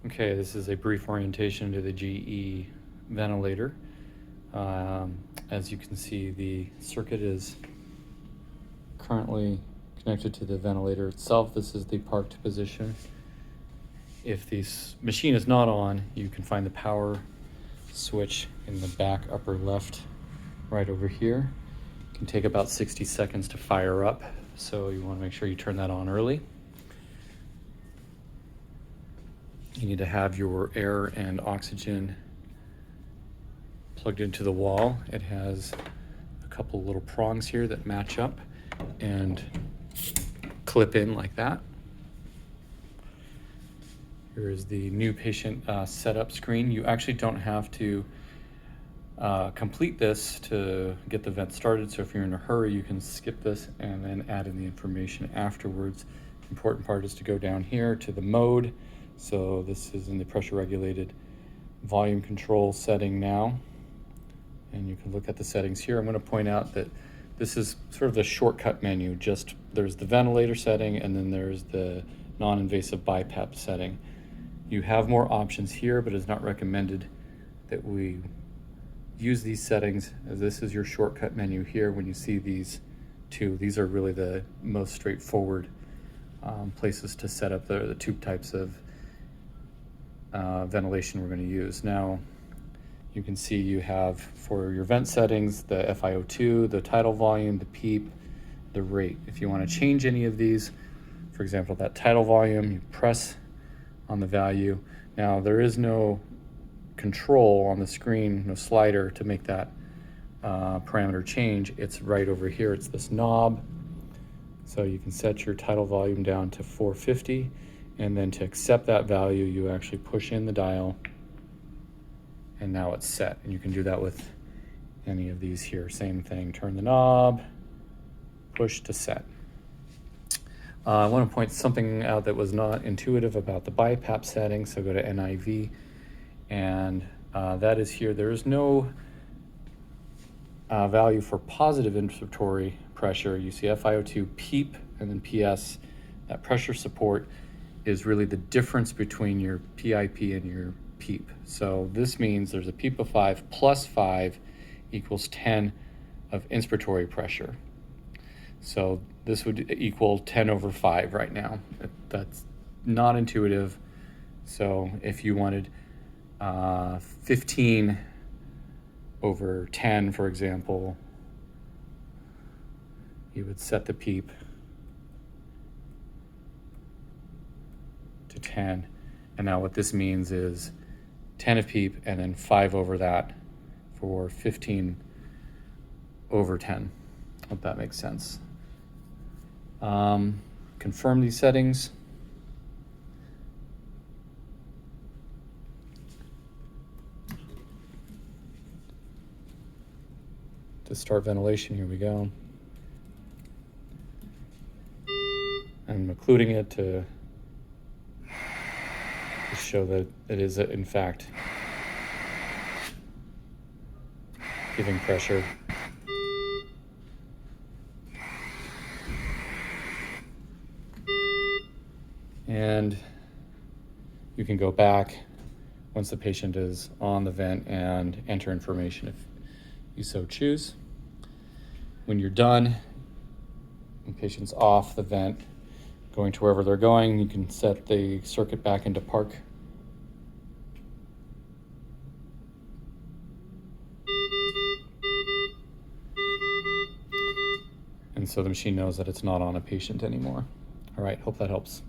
Okay, this is a brief orientation to the GE ventilator. As you can see, the circuit is currently connected to the ventilator itself. This is the parked position. If the machine is not on, you can find the power switch in the back upper left right over here. It can take about 60 seconds to fire up, so you want to make sure you turn that on early. You need to have your air and oxygen plugged into the wall. It has a couple little prongs here that match up and clip in like that. Here is the new patient setup screen. You actually don't have to complete this to get the vent started, so if you're in a hurry, you can skip this and then add in the information afterwards. The important part is to go down here to the mode. So this is in the pressure regulated volume control setting now. And you can look at the settings here. I'm going to point out that this is sort of the shortcut menu. Just there's the ventilator setting and then there's the non-invasive BiPAP setting. You have more options here, but it's not recommended that we use these settings, as this is your shortcut menu here. When you see these two, these are really the most straightforward places to set up the tube types of ventilation we're going to use. Now you can see you have for your vent settings the FiO2, the tidal volume, the PEEP, the rate. If you want to change any of these, for example that tidal volume, you press on the value. Now there is no control on the screen, no slider to make that parameter change. It's right over here. It's this knob. So you can set your tidal volume down to 450. And then to accept that value, you actually push in the dial, and now it's set. And you can do that with any of these here. Same thing, turn the knob, push to set. I want to point something out that was not intuitive about the BiPAP setting, so go to NIV, and that is here. There is no value for positive inspiratory pressure. You see FiO2, PEEP, and then PS. That pressure support is really the difference between your PIP and your PEEP. So this means there's a PEEP of 5 plus 5 equals 10 of inspiratory pressure. So this would equal 10 over 5 right now. That's not intuitive. So if you wanted 15 over 10, for example, you would set the PEEP to 10. And now what this means is 10 of PEEP and then 5 over that for 15 over 10. Hope that makes sense. Confirm these settings. To start ventilation, here we go. I'm including it to show that it is in fact giving pressure. And you can go back once the patient is on the vent and enter information if you so choose. When you're done, when the patient's off the vent, going to wherever they're going, you can set the circuit back into park. And so the machine knows that it's not on a patient anymore. All right, hope that helps.